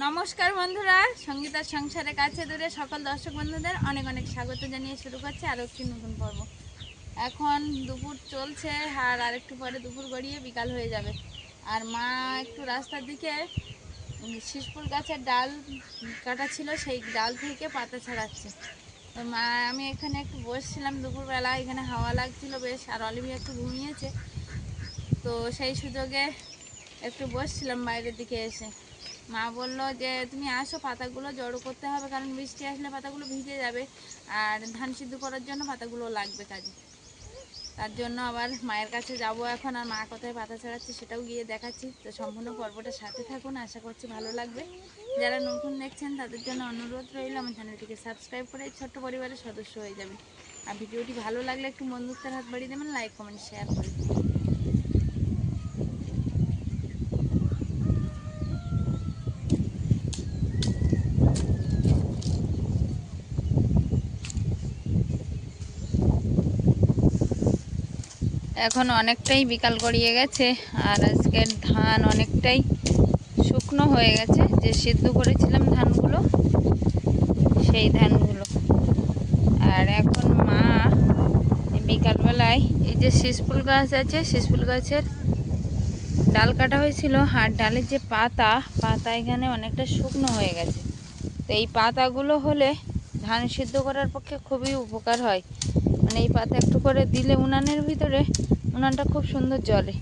নমস্কার বন্ধুরা, সঙ্গীতার সংসারের কাছে দূরে সকল দর্শক বন্ধুদের অনেক অনেক স্বাগত জানিয়ে শুরু করছে আরও একটি নতুন পর্ব। এখন দুপুর চলছে আর আরেকটু পরে দুপুর গড়িয়ে বিকাল হয়ে যাবে। আর মা একটু রাস্তার দিকে শিশফুল গাছের ডাল কাটা ছিল, সেই ডাল থেকে পাতা ছাড়াচ্ছে। তো মা আমি এখানে একটু বসছিলাম দুপুরবেলা, এখানে হাওয়া লাগছিল বেশ, আর অলিভি একটু ঘুমিয়েছে, তো সেই সুযোগে একটু বসছিলাম বাইরের দিকে এসে। মা বললো যে তুমি আসো, পাতাগুলো জড়ো করতে হবে, কারণ বৃষ্টি আসলে পাতাগুলো ভিজে যাবে আর ধান সিদ্ধ করার জন্য পাতাগুলো লাগবে কাজে। তার জন্য আবার মায়ের কাছে যাব এখন, আর মা কোথায় পাতা ছাড়াচ্ছে সেটাও গিয়ে দেখাচ্ছি। তো সম্পূর্ণ পর্বটার সাথে থাকুন, আশা করছি ভালো লাগবে। যারা নতুন দেখছেন তাদের জন্য অনুরোধ রইল আমার চ্যানেলটিকে সাবস্ক্রাইব করে ছোট্ট পরিবারের সদস্য হয়ে যাবেন। আর ভিডিওটি ভালো লাগলে একটু বন্ধুত্বের হাত বাড়িয়ে দেবেন, লাইক কমেন্ট শেয়ার করে। এখন অনেকটাই বিকাল গড়িয়ে গেছে, আর আজকের ধান অনেকটাই শুকনো হয়ে গেছে, যে সিদ্ধ করেছিলাম ধানগুলো সেই ধানগুলো। আর এখন মা বিকালবেলায় এই যে শিশফুল গাছ আছে, শিশফুল গাছের ডাল কাটা হয়েছিল, আর ডালের যে পাতা এখানে অনেকটা শুকনো হয়ে গেছে। তো এই পাতাগুলো হলে ধান সিদ্ধ করার পক্ষে খুবই উপকার হয়। মানে এই পাতা একটু করে দিলে উনানের ভিতরে উনানটা খুব সুন্দর জ্বলে।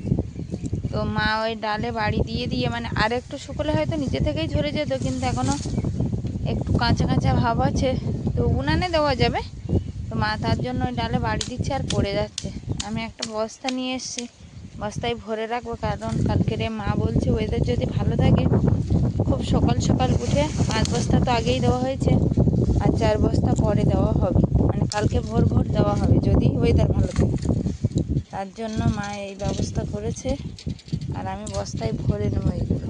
তো মা ওই ডালে বাড়ি দিয়ে মানে আর একটু শুকলে হয়তো নিচে থেকেই ঝরে যেত, কিন্তু এখনও একটু কাঁচা কাঁচা ভাব আছে, তো উনানে দেওয়া যাবে। তো মা তার জন্য ওই ডালে বাড়ি দিচ্ছে আর পড়ে যাচ্ছে। আমি একটা বস্তা নিয়ে এসেছি, বস্তায় ভরে রাখবো, কারণ কালকেরে মা বলছে ওয়েদার যদি ভালো থাকে খুব সকাল সকাল উঠে 5 বস্তা তো আগেই দেওয়া হয়েছে, আর 4 বস্তা পরে দেওয়া হবে, মানে কালকে ভোর ভোর দেওয়া হবে যদি ওয়েদার ভালো থাকে। তার জন্য মা এই ব্যবস্থা করেছে, আর আমি বস্তায় ভরে নেবো এইগুলো।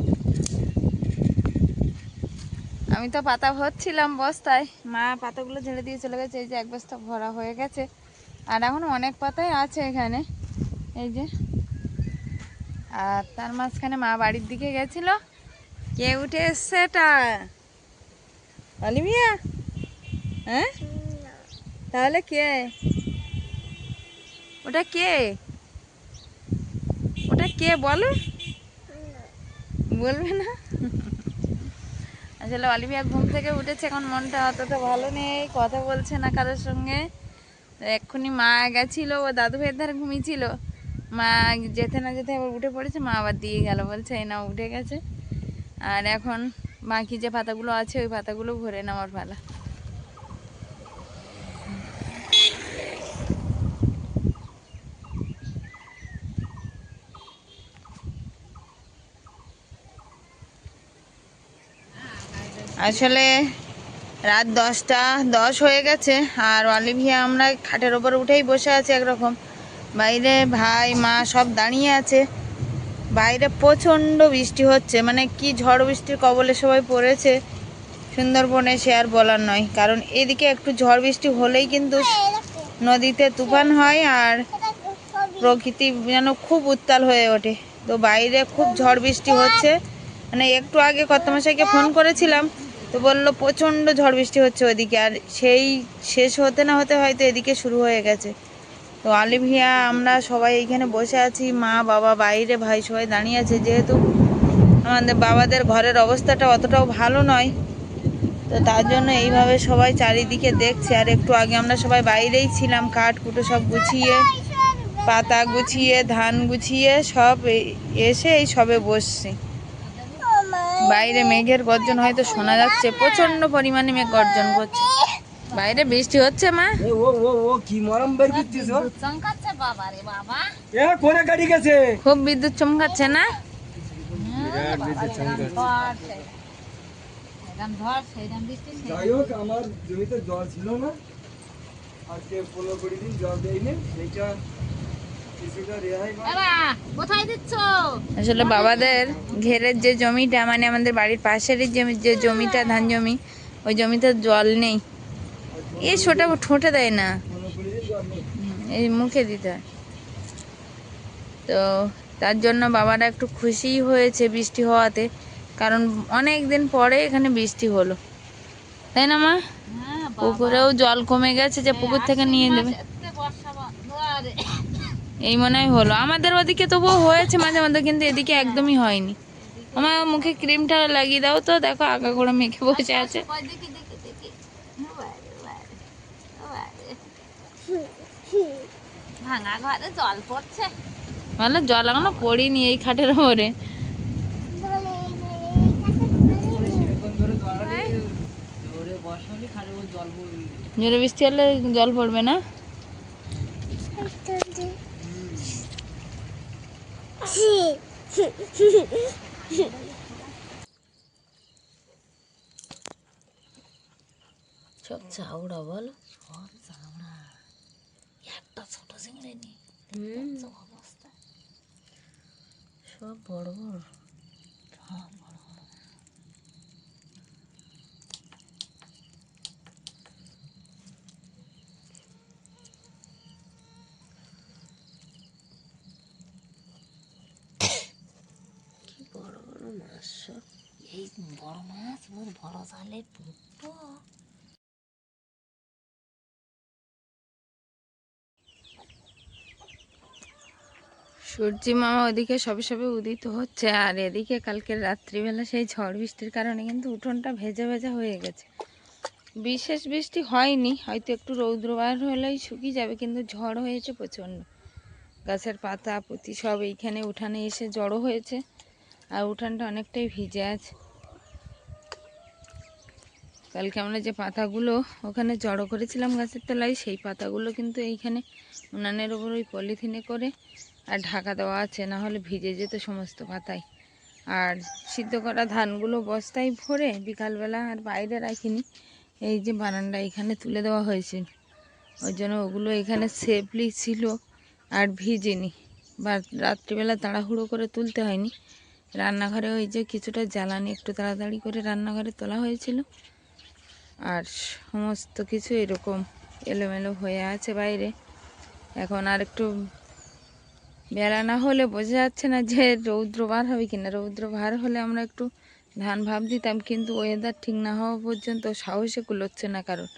আমি তো পাতা ভরছিলাম বস্তায়, মা পাতাগুলো ঝেড়ে দিয়ে চলে গেছে। এই যে 1 বস্তা ভরা হয়ে গেছে, আর এখন অনেক পাতাই আছে এখানে, এই যে। আর তার মাঝখানে মা বাড়ির দিকে গেছিল। কে উঠে এসছে এটা? অলিভিয়া? হ্যাঁ, তাহলে কে ওটা? কে ওটা? কে বলো? বলবে না? আসলে অলিভিয়া ঘুম থেকে উঠেছে, এখন মনটা অতটা ভালো নেই, কথা বলছে না কারোর সঙ্গে। এক্ষুনি মা গেছিল, ও দাদু ভাইয়ের ধারে ঘুমিয়েছিল, মা যেতে না যেতে আবার উঠে পড়েছে, মা আবার দিয়ে গেল, বলছে এই না উঠে গেছে। আর এখন বাকি যে পাতাগুলো আছে ওই পাতাগুলো ভরে নেওয়ার পালা। আসলে রাত 10টা 10 হয়ে গেছে, আর অলিভিয়া আমরা খাটের ওপর উঠেই বসে আছি একরকম। বাইরে ভাই মা সব দাঁড়িয়ে আছে। বাইরে প্রচণ্ড বৃষ্টি হচ্ছে, মানে কি ঝড় বৃষ্টির কবলে সবাই পড়েছে সুন্দরবনে, সে আর বলার নয়। কারণ এদিকে একটু ঝড় বৃষ্টি হলেই কিন্তু নদীতে তুফান হয়, আর প্রকৃতি যেন খুব উত্তাল হয়ে ওঠে। তো বাইরে খুব ঝড় বৃষ্টি হচ্ছে, মানে একটু আগে কর্তামশাইকে ফোন করেছিলাম, তো বললো প্রচণ্ড ঝড় বৃষ্টি হচ্ছে ওদিকে, আর সেই শেষ হতে না হতে হয়তো এদিকে শুরু হয়ে গেছে। তো অলিভিয়া আমরা সবাই এইখানে বসে আছি, মা বাবা বাইরে, ভাই সবাই দাঁড়িয়ে আছে। যেহেতু আমাদের বাবাদের ঘরের অবস্থাটা অতটাও ভালো নয়, তো তার জন্য এইভাবে সবাই চারিদিকে দেখছে। আর একটু আগে আমরা সবাই বাইরেই ছিলাম, কাঠ কুটো সব গুছিয়ে, পাতা গুছিয়ে, ধান গুছিয়ে সব এসে এই সবে বসছি। বাইরে মেঘের গর্জন হয়তো শোনা যাচ্ছে, প্রচন্ড পরিমাণে মেঘ গর্জন করছে। বাইরে বৃষ্টি হচ্ছে মা। কি মরম বের করছিস? চমকাচ্ছে বাবা রে বাবা, কোনে গাড়ি গেছে? খুব বিদ্যুৎ চমকাচ্ছে না? যাই হোক, আমার জমিতে জল ছিল না, আজকে 15-20 দিন জল দেয়নি, সেইটা কিছুটা রেহাই পাই। কোথায় দিচ্ছ? আসলে বাবাদের ঘেরের যে জমিটা, মানে আমাদের বাড়ির পাশের যে জমিটা ধান জমি, ওই জমিতে জল নেই। এই ছোটা ঠোঁটে দেয় না, 15-20 দিন জল নেই। এই মুখে দিতে হয়। তো তার জন্য বাবারা একটু খুশি হয়েছে বৃষ্টি হওয়াতে, কারণ অনেক দিন পরে এখানে বৃষ্টি হলো, তাই না মা? পুকুরেও জল কমে গেছে, যে পুকুর থেকে নিয়ে দেবে এই মনে হয় হলো। আমাদের ওদিকে তবুও হয়েছে মাঝে মাঝে, কিন্তু এদিকে একদমই হয়নি। আমার মুখে ক্রিমটা লাগিয়ে দাও তো, দেখো আগা করে মেখে বসে আছে। ভাঙা ঘরে জল পড়ছে, মানে জল এখনো পড়িনি এই খাটের ওপরে। জোরে বৃষ্টি হলে জল পড়বে না? সব চাউড়া বলো, সব চাউড়া, একটা ছোট চিংড়ি নেই অবস্থা, সব বড় বড়, সব বড় বড়। কি বড় বড় মাছ সব, এই বড় মাছ ওর বড় জালে পুটো। সূর্যি মামা ওদিকে সবে সবে উদিত হচ্ছে, আর এদিকে কালকে রাত্রিবেলা সেই ঝড় বৃষ্টির কারণে কিন্তু উঠোনটা ভেজা ভেজা হয়ে গেছে। বিশেষ বৃষ্টি হয়নি, হয়তো একটু রৌদ্র বার হলেই শুকিয়ে যাবে, কিন্তু ঝড় হয়েছে প্রচণ্ড। গাছের পাতা পুঁতি সব এইখানে উঠানে এসে জড়ো হয়েছে, আর উঠানটা অনেকটাই ভিজে আছে। কালকে আমরা যে পাতাগুলো ওখানে জড়ো করেছিলাম গাছের তলায়, সেই পাতাগুলো কিন্তু এইখানে উনানের ওপর ওই পলিথিনে করে আর ঢাকা দেওয়া আছে, না হলে ভিজে যেত সমস্ত পাতায়। আর সিদ্ধ করা ধানগুলো বস্তায় ভরে বিকালবেলা আর বাইরে রাখিনি, এই যে বারান্দা এখানে তুলে দেওয়া হয়েছিল, ওই জন্য ওগুলো এখানে সেফলি ছিল আর ভিজেনি, বা রাত্রিবেলা তাড়াহুড়ো করে তুলতে হয়নি। রান্নাঘরে ওই যে কিছুটা জ্বালানি একটু তাড়াতাড়ি করে রান্নাঘরে তোলা হয়েছিল, আর সমস্ত কিছু এরকম এলোমেলো হয়ে আছে বাইরে। এখন আর একটু বেলা না হলে বোঝা যাচ্ছে না যে রৌদ্র বার হবে কিনা। রৌদ্র বার হলে আমরা একটু ধান ভাব দিতাম, কিন্তু ওয়েদার ঠিক না হওয়া পর্যন্ত সাহসে কুলোচ্ছে না কারণ।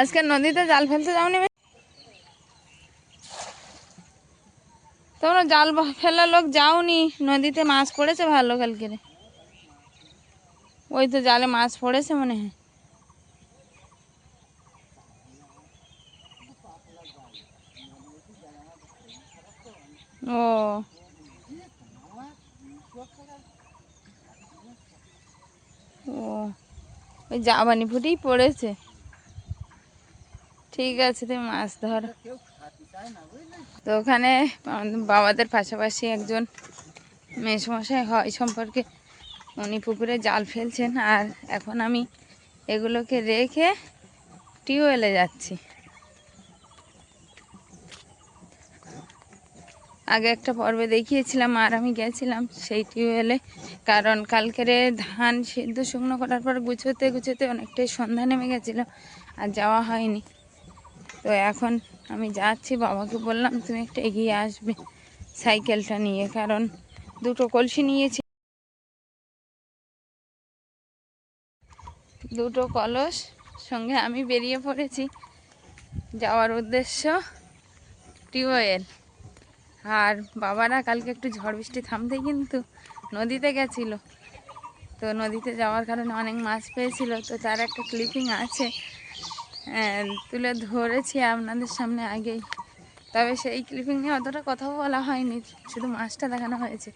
আজকে নদীতে জাল ফেলতে যাওনি? তোমরা জাল ফেলার লোক যাওনি? নদীতে মাছ পড়েছে ভালো কালকে, ওই তো জালে মাছ পড়েছে মনে হয়। ও ও, ওই জাবানি ফুটেই পড়েছে। ঠিক আছে, তুমি মাছ ধরো। তো ওখানে আমাদের বাবাদের পাশাপাশি একজন মেসমশাই হয় সম্পর্কে, উনি পুকুরে জাল ফেলছেন, আর এখন আমি এগুলোকে রেখে টিউবওয়েলে যাচ্ছি। আগে একটা পর্বে দেখিয়েছিলাম আর আমি গেছিলাম সেই টিউবওয়েলে, কারণ কালকের ধান সিদ্ধ শুকনো করার পর গুছোতে গুছোতে অনেকটাই সন্ধ্যা নেমে গেছিলো, আর যাওয়া হয়নি। তো এখন আমি যাচ্ছি, বাবাকে বললাম তুমি একটু এগিয়ে আসবে সাইকেলটা নিয়ে, কারণ দুটো কলসি নিয়েছি, দুটো কলস সঙ্গে আমি বেরিয়ে পড়েছি, যাওয়ার উদ্দেশ্য টিউবওয়েল। আর বাবারা কালকে একটু ঝড় বৃষ্টি থামতেই কিন্তু নদীতে গেছিলো, তো নদীতে যাওয়ার কারণে অনেক মাছ পেয়েছিল, তো তার একটা ক্লিপিং আছে, তুলে ধরেছি আপনাদের সামনে আগেই। তবে সেই ক্লিপিং নিয়ে অতটা কথাও বলা হয়নি, শুধু মাছটা দেখানো হয়েছে।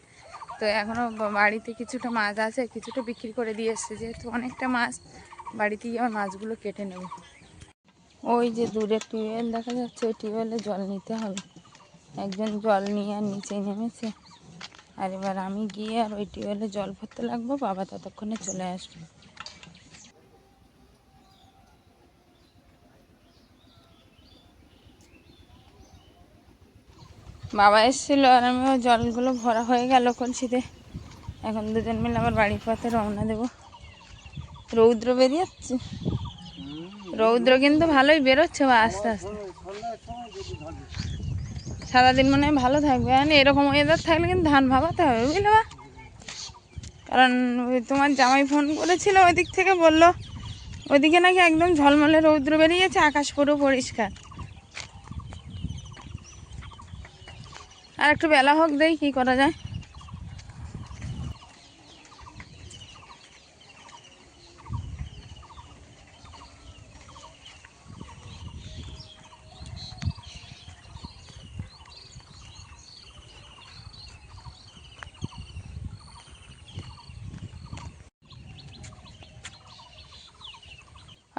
তো এখনও বাড়িতে কিছুটা মাছ আছে, কিছুটা বিক্রি করে দিয়ে এসছে, যেহেতু অনেকটা মাছ, বাড়িতে গিয়ে আমার মাছগুলো কেটে নেব। ওই যে দূরে টিউবওয়েল দেখা যাচ্ছে, ওই টিউবওয়েলে জল নিতে হবে। একজন জল নিয়ে আর নিচে নেমেছে, আর এবার আমি গিয়ে আর ওই টিউবওয়েলে জল ভরতে লাগবো, বাবা ততক্ষণে চলে আসবে। বাবা এসেছিল আর আমিও জলগুলো ভরা হয়ে গেল কলসিতে, এখন দুজন মিলে আবার বাড়ির পথে রওনা দেব। রৌদ্র বেরিয়ে যাচ্ছে, রৌদ্র কিন্তু ভালোই বেরোচ্ছে বা আস্তে আস্তে। সন্ধ্যার সময় যদি ভালো সারাদিন মনে হয় ভালো থাকবে, মানে এরকম ওয়েদার থাকলে কিন্তু ধান ভাবাতে হবে বুঝলে বা। কারণ ওই তোমার জামাই ফোন করেছিল ওইদিক থেকে, বললো ওইদিকে নাকি একদম ঝলমলে রৌদ্র বেরিয়েছে, আকাশ পুরো পরিষ্কার। আর একটু বেলা হোক, দেই কি করা যায়।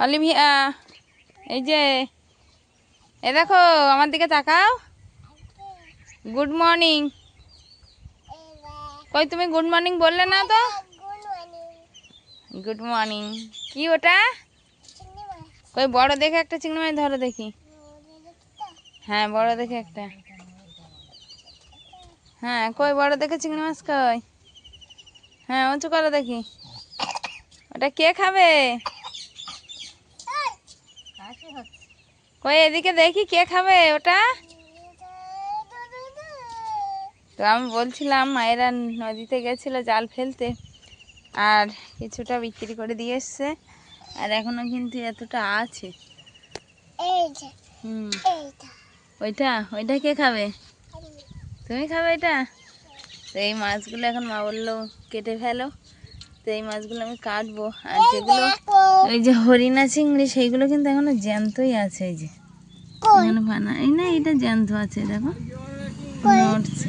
অলিভিয়া, এই যে এ দেখো আমার দিকে তাকাও। Good morning. কই তুমি গুড মর্নিং বললে না তো? Good morning. কি ওটা? কই বড় দেখে একটা চিংড়ি মাছ ধরো দেখি। হ্যাঁ বড় দেখে একটা। হ্যাঁ কই বড় দেখে চিংড়ি মাছ কই? হ্যাঁ উঁচু করো দেখি। ওটা কে খাবে? কই এদিকে দেখি কে খাবে ওটা। তো আমি বলছিলাম মায়েরা নদীতে গেছিল জাল ফেলতে, আর কিছুটা বিক্রি করে দিয়ে এসছে, আর এখনো কিন্তু এতটা আছে। ওইটা ওইটা কে খাবে? তুমি খাবে এটা? তো এই মাছগুলো এখন মা বললো কেটে ফেলো, তো এই মাছগুলো আমি কাটবো। আর যেগুলো ওই যে হরিণা চিংড়ি সেইগুলো কিন্তু এখনো জ্যান্তই আছে। এই যে এখনো পানা, এই না এটা জ্যান্ত আছে, দেখো নড়ছে।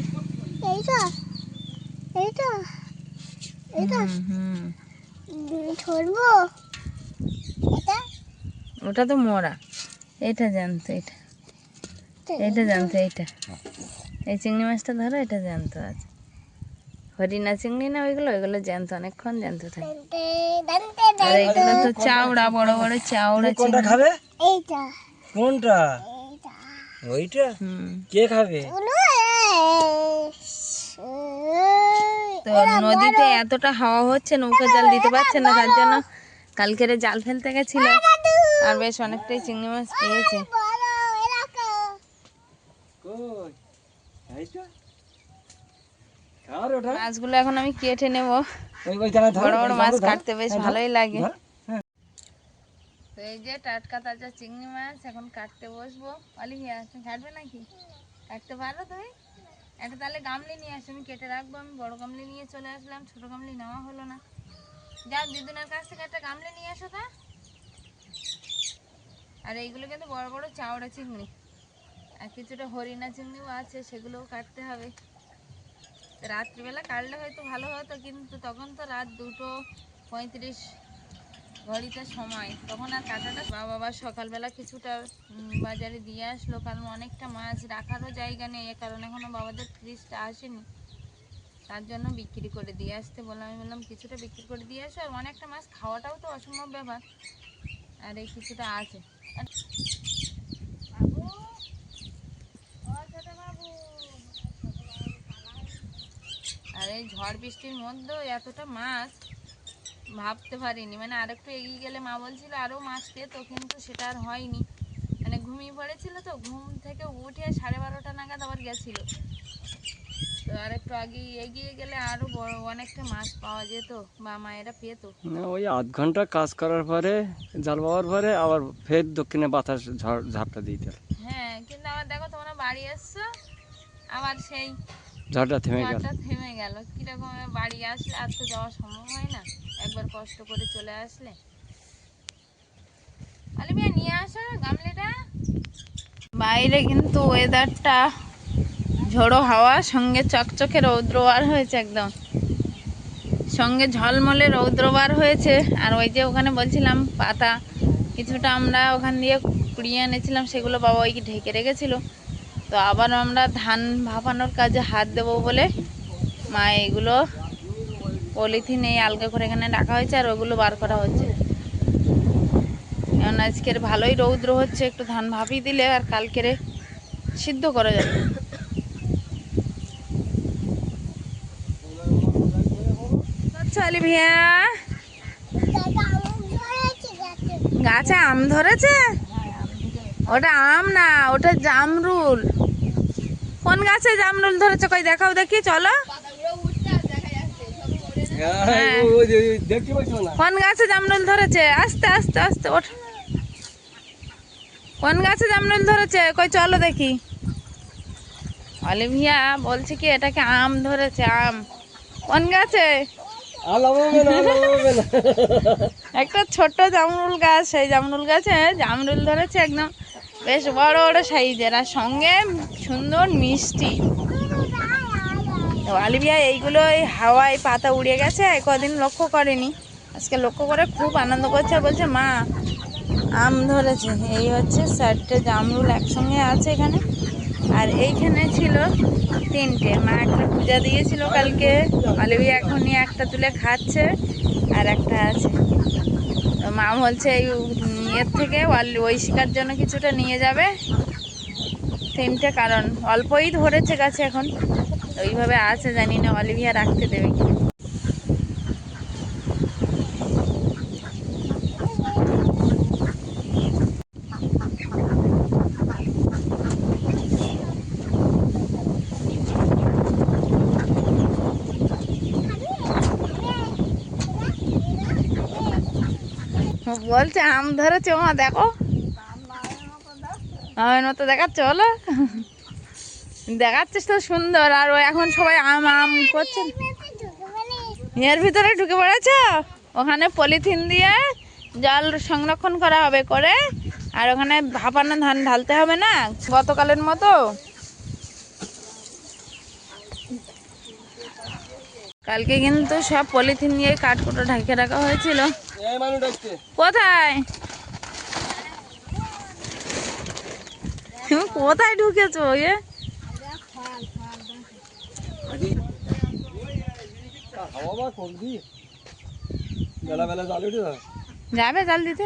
ওটা তো মরা, এটা জ্যান্ত। এটা এটা জ্যান্ত। এইটা এই চিংড়ি মাছটা ধরো, এটা জ্যান্ত আছে। হরিণা চিংড়ি না ওইগুলো, ওইগুলো জ্যান্ত, অনেকক্ষণ জ্যান্ত থাকে। আর এইগুলো তো চাওড়া, বড় বড় চাওড়া চিংড়ি। খাবে কোনটা? ওইটা কে খাবে? তো নদীতে এতটা হাওয়া হচ্ছে, নৌকা জাল দিতে পারছে না, তার জন্য কালকেরে জাল ফেলতে গেছিল, আর বেশ অনেকটাই চিংড়ি মাছ পেয়েছে। মাছগুলো এখন আমি কেটে নেব, বড় বড় মাছ কাটতে বেশ ভালোই লাগে। তো এই যে টাটকা তাজা চিংড়ি মাছ এখন কাটতে বসবো। অলিভিয়া তুমি কাটবে নাকি? কাটতে পারো তুমি? একটা তাহলে গামলি নিয়ে আসো, আমি কেটে রাখবো। আমি বড় গামলি নিয়ে চলে আসলাম, ছোট গামলি নেওয়া হলো না। যাও দিদুনের কাছ থেকে একটা গামলি নিয়ে আসো তা। আর এইগুলো কিন্তু বড় বড় চাওড়া চিংড়ি, আর কিছুটা হরিণা চিংড়িও আছে, সেগুলোও কাটতে হবে। রাত্রিবেলা কাটলে হয়তো ভালো হতো, কিন্তু তখন তো রাত 2:35 ঘড়িতে সময়, তখন আর কাটাটা। বাবা সকালবেলা কিছুটা বাজারে দিয়ে আসলো, কারণ অনেকটা মাছ রাখারও জায়গা নেই, এ কারণে এখনো বাবাদের ফ্রিজটা আসেনি, তার জন্য বিক্রি করে দিয়ে আসতে বললাম। আমি বললাম কিছুটা বিক্রি করে দিয়ে আসো, আর অনেকটা মাছ খাওয়াটাও তো অসম্ভব ব্যাপার, আর এই কিছুটা আছে। আর এই ঝড় বৃষ্টির মধ্যেও এতটা মাছ ভাবতে পারিনি, মানে আরেকটু এগিয়ে গেলে মা বলছিল আরও মাছ পেতো, কিন্তু সেটা আর হয়নি। মানে ঘুমিয়ে পড়েছিল, তো ঘুম থেকে উঠে 12:30 নাগাদ আবার গেছিল। তো আর একটু আগে এগিয়ে গেলে আরও বড় অনেকটা মাছ পাওয়া যেত, বা মায়েরা পেতো। ওই আধ ঘন্টা কাজ করার পরে, জাল পাওয়ার পরে আবার ফের দক্ষিণে বাতাস ঝাপটা দিতে। হ্যাঁ কিন্তু আবার দেখো তোমরা বাড়ি এসছো, আবার সেই ঝড়টা থেমে গেল। কিরকম বাড়ি আসলে আর তো যাওয়া সম্ভব হয় না, একবার কষ্ট করে চলে আসলে। অলিভিয়া নিয়ে আসো গামলিটা। বাইরে কিন্তু ওয়েদারটা ঝোড়ো হাওয়া, সঙ্গে চকচকে রৌদ্র বার হয়েছে, একদম সঙ্গে ঝলমলে রৌদ্র বার হয়েছে। আর ওই যে ওখানে বলছিলাম পাতা কিছুটা আমরা ওখান দিয়ে কুড়িয়ে এনেছিলাম, সেগুলো বাবা ওই ঢেকে রেখেছিল। তো আবার আমরা ধান ভাপানোর কাজে হাত দেবো বলে মা এগুলো পলিথিন এই আলগা করে এখানে রাখা হয়েছে, আর ওগুলো বার করা হচ্ছে। কারণ আজকের ভালোই রৌদ্র হচ্ছে, একটু ধান ভাপিয়ে দিলে আর কালকেরে সিদ্ধ করা যাবে। অলিভিয়া গাছে আম ধরেছে? ওটা আম না, ওটা জামরুল। কোন গাছে জামরুল ধরেছে কই দেখাও দেখি, চলো। হ্যাঁ। দেখতে পাচ্ছ না? কোন গাছে জামরুল ধরেছে? আস্তে আস্তে আস্তে ওঠ। কোন গাছে জামরুল ধরেছে কই চলো দেখি। অলিভিয়া বলছে কি এটাকে আম ধরেছে, আম। কোন গাছে? একটা ছোট জামরুল গাছ, সেই জামরুল গাছে জামরুল ধরেছে একদম বেশ বড় বড় সাইজের, আর সঙ্গে সুন্দর মিষ্টি। তো অলিভিয়া এইগুলো এই হাওয়ায় পাতা উড়ে গেছে, কদিন লক্ষ্য করেনি, আজকে লক্ষ্য করে খুব আনন্দ করছে আর বলছে মা আম ধরেছে। এই হচ্ছে 4টে জামরুল একসঙ্গে আছে এখানে, আর এইখানে ছিল 3টে। মা একটা পূজা দিয়েছিল কালকে, অলিভিয়া এখনই একটা তুলে খাচ্ছে আর একটা আছে। তো মা বলছে এই ইয়ের থেকে ওই শিকার জন্য কিছুটা নিয়ে যাবে 3টে, কারণ অল্পই ধরেছে গাছে এখন, ওইভাবে আছে, জানি না অলিভিয়া রাখতে দেবে কি। বলছে আম ধরেছে মা, দেখো আমের মতো দেখাচ্ছে, বলো দেখাচ্ছিস তো সুন্দর। আর ও এখন সবাই আম আম করছে, এর ভিতরে ঢুকে পড়েছে। ওখানে পলিথিন দিয়ে জল সংরক্ষণ করা হবে করে, আর ওখানে ভাপানো ধান ঢালতে হবে না গতকালের মতো। কালকে কিন্তু সব পলিথিন দিয়ে কাঠকুটো ঢাকে রাখা হয়েছিল। কোথায় তুমি কোথায় ঢুকেছো? যাবে জাল দিতে,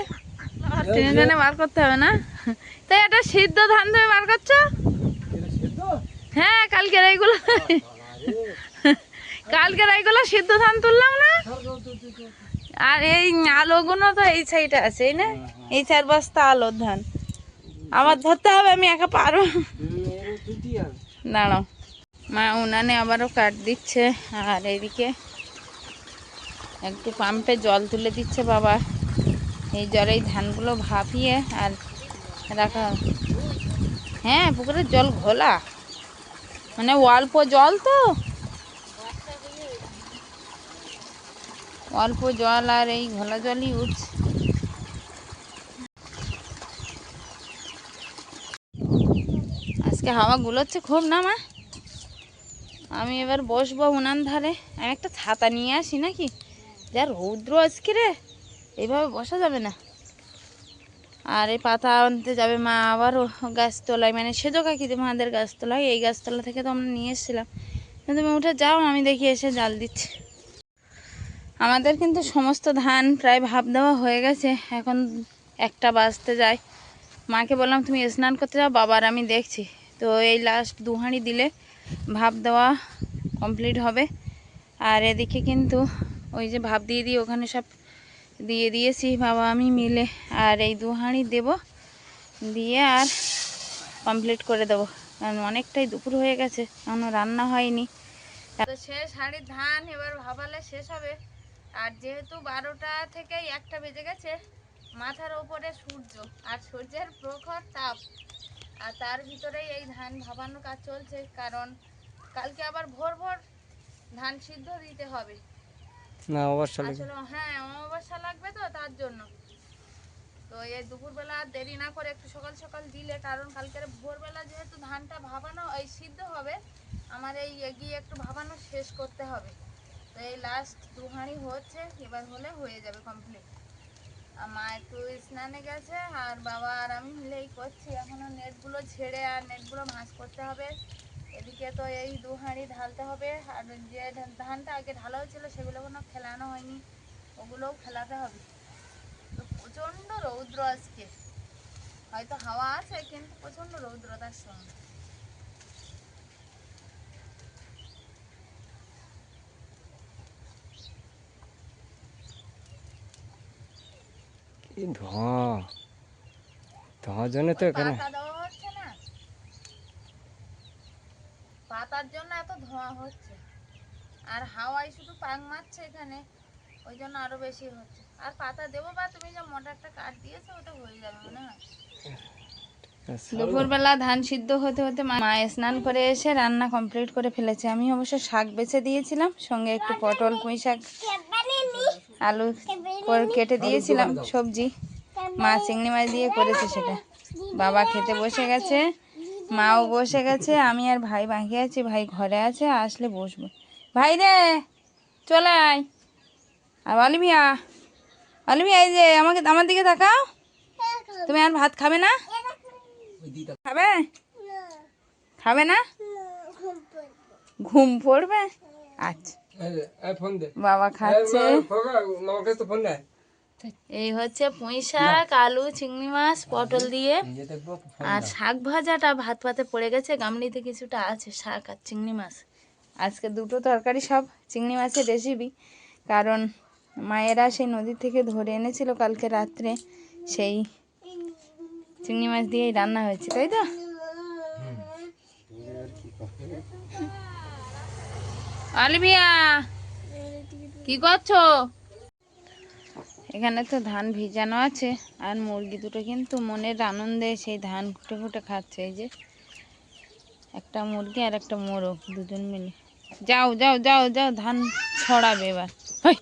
ট্রেনে বার করতে হবে না? তাই এটা সিদ্ধ ধান তুমি বার করছো? হ্যাঁ, কালকের এইগুলো সিদ্ধ ধান তুললাম না। আর এই আলোগুলো তো এই সাইডে আছে, এই না, এই 4 বস্তা আলোর ধান আমার ধরতে হবে, আমি একা পারবো? দাঁড়াও, মা উনানে আবারও কাট দিচ্ছে, আর এইদিকে একটু পাম্পে জল তুলে দিচ্ছে বাবা। এই জলে এই ধানগুলো ভাপিয়ে আর রাখা। হ্যাঁ, পুকুরের জল ঘোলা, মানে অল্প জল তো, অল্প জল আর এই ঘোলা জলই উঠছে। আজকে হাওয়া গুলোচ্ছে খুব না মা। আমি এবার বসবো উনান ধারে। আমি একটা ছাতা নিয়ে আসি নাকি, যা রৌদ্র আজকে রে, এইভাবে বসা যাবে না। আর এই পাতা আনতে যাবে মা আবারও গাছতলায়, মানে সেজো কাকিতে মাদের গাছতলায়। এই গাছতলা থেকে তো আমরা নিয়ে এসেছিলাম। তুমি উঠে যাও, আমি দেখি এসে জাল দিচ্ছি। আমাদের কিন্তু সমস্ত ধান প্রায় ভাপ দেওয়া হয়ে গেছে, এখন 1টা বাজতে যায়। মাকে বললাম তুমি স্নান করতে যাও, বাবার আমি দেখছি। তো এই লাস্ট 2 হাঁড়ি দিলে ভাপ দেওয়া কমপ্লিট হবে। আর এদিকে কিন্তু ওই যে ভাপ দিয়ে দিয়ে ওখানে সব দিয়ে দিয়েছি বাবা আমি মিলে। আর এই 2 হাঁড়ি দেবো, দিয়ে আর কমপ্লিট করে দেবো, কারণ অনেকটাই দুপুর হয়ে গেছে, এখনও রান্না হয়নি। তো শেষ হাঁড়ির ধান এবার ভাপালে শেষ হবে। আর যেহেতু 12টা থেকে 1টা বেজে গেছে, মাথার ওপরে সূর্য আর সূর্যের প্রখর তাপ, আর তার ভিতরেই এই ধান ভাপানোর কাজ চলছে, কারণ কালকে আবার ভোর ভোর ধান সিদ্ধ দিতে হবে না অবশ্যই আসলে। হ্যাঁ, অমাবস্যা লাগবে তো, তার জন্য। তো এই দুপুরবেলা দেরি না করে একটু সকাল সকাল দিলে, কারণ কালকের ভোরবেলা যেহেতু ধানটা ভাপানো এই সিদ্ধ হবে, আমার এই এগিয়ে একটু ভাপানো শেষ করতে হবে। তো এই লাস্ট 2 হাঁড়ি হচ্ছে, এবার হলে হয়ে যাবে কমপ্লিট। আর মা একটু স্নানে গেছে, আর বাবা আর আমি মিলেই করছি। এখনও নেটগুলো ছেড়ে আর নেটগুলো ভাঁজ করতে হবে। এদিকে তো এই 2 হাঁড়ি ঢালতে হবে, আর যে ধানটা আগে ঢালা হয়েছিল সেগুলো কোনো ফেলানো হয়নি, ওগুলোও ফেলাতে হবে। তো প্রচণ্ড রৌদ্র আজকে, হয়তো হাওয়া আছে কিন্তু প্রচণ্ড রৌদ্র তার সঙ্গে। এই ধোঁয়া, ধোঁয়ার জন্য তো এখানে পাতা দেওয়া হচ্ছে না, পাতার জন্য এত ধোঁয়া হচ্ছে, আর হাওয়ায় শুধু পাক মারছে এখানে, ওই জন্য আরো বেশি হচ্ছে। আর পাতা দেবো বা তুমি যে মোটা একটা কাঠ দিয়েছো ওটা হয়ে যাবে মনে হয়। দুপুরবেলা ধান সিদ্ধ হতে হতে মা স্নান করে এসে রান্না কমপ্লিট করে ফেলেছে। আমি অবশ্য শাক বেছে দিয়েছিলাম, সঙ্গে একটু পটল পুঁই শাক আলু করে কেটে দিয়েছিলাম সবজি। মা চিংড়ি মাছ দিয়ে করেছে সেটা। বাবা খেতে বসে গেছে, মাও বসে গেছে, আমি আর ভাই বাকি আছি। ভাই ঘরে আছে, আসলে বসবো। ভাই রে চলে আয়। আর অলিভিয়া, অলিভিয়া এই যে আমাকে আমার দিকে তাকাও। তুমি আর ভাত খাবে না? খাবে? খাবে না? ঘুম পড়বে? আচ্ছা ফোন দে, বাবা খাচ্ছে। মামাকে তো ফোন দেয়। এই হচ্ছে পুঁই শাক, আলু, চিংড়ি মাছ, পটল দিয়ে। আর শাক ভাজাটা ভাত পাতে পড়ে গেছে, গামলিতে কিছুটা আছে শাক আর চিংড়ি মাছ। আজকে দুটো তরকারি, সব চিংড়ি মাছের রেসিপি। কারণ মায়েরা সেই নদী থেকে ধরে এনেছিল কালকে রাত্রে, সেই চিংড়ি মাছ দিয়েই রান্না হয়েছে, তাই তো? অলিভিয়া কি করছো? এখানে তো ধান ভিজানো আছে, আর মুরগি দুটো কিন্তু মনের আনন্দে সেই ধান খুঁটে খুঁটে খাচ্ছে। এই যে একটা মুরগি আর একটা মোরগ, দুজন মিলে। যাও যাও যাও যাও, ধান ছড়াবে এবার। হই।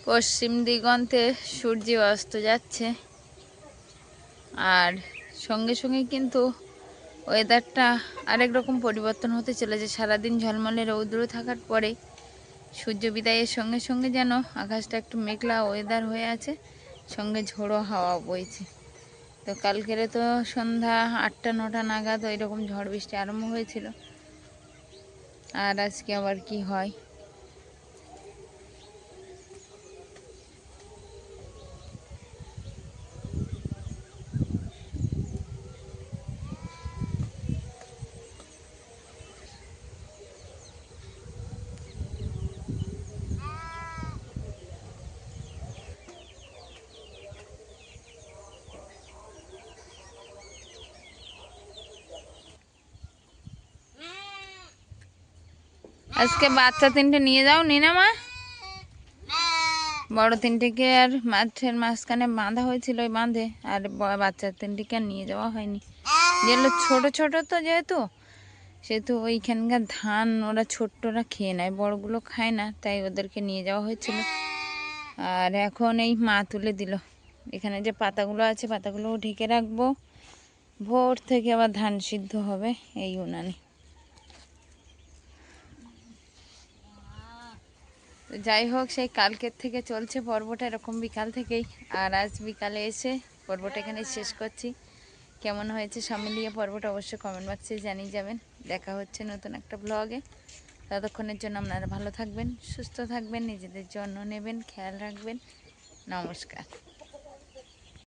পশ্চিম দিগন্তে সূর্য অস্ত যাচ্ছে, আর সঙ্গে সঙ্গে কিন্তু ওয়েদারটা আরেক রকম পরিবর্তন হতে চলেছে। সারাদিন ঝলমলে রৌদ্র থাকার পরে সূর্য বিদায়ের সঙ্গে সঙ্গে যেন আকাশটা একটু মেঘলা ওয়েদার হয়ে আছে, সঙ্গে ঝোড়ো হাওয়া বইছে। তো কালকের তো সন্ধ্যা 8টা 9টা নাগাদ ওই রকম ঝড় বৃষ্টি আরম্ভ হয়েছিল, আর আজকে আবার কি হয়। আজকে বাচ্চা তিনটে নিয়ে যাও নি না মা? বড় তিনটেকে আর মাঠের মাঝখানে বাঁধা হয়েছিল ওই বাঁধে, আর বাচ্চা তিনটিকে আর নিয়ে যাওয়া হয়নি। যেগুলো ছোট ছোট তো সেহেতু ওইখানকার ধান ওরা ছোট্টরা খেয়ে নেয়, বড়গুলো খায় না, তাই ওদেরকে নিয়ে যাওয়া হয়েছিল। আর এখন এই মা তুলে দিল। এখানে যে পাতাগুলো আছে পাতাগুলোও ঢেকে রাখবো, ভোর থেকে আবার ধান সিদ্ধ হবে এই উনানে। তো যাই হোক, সেই কালকের থেকে চলছে পর্বটা এরকম বিকাল থেকেই, আর আজ বিকালে এসে পর্বটা এখানে শেষ করছি। কেমন হয়েছে সব মিলিয়ে পর্বটা অবশ্যই কমেন্ট বক্সে জানিয়ে যাবেন। দেখা হচ্ছে নতুন একটা ব্লগে। ততক্ষণের জন্য আপনারা ভালো থাকবেন, সুস্থ থাকবেন, নিজেদের যত্ন নেবেন, খেয়াল রাখবেন। নমস্কার।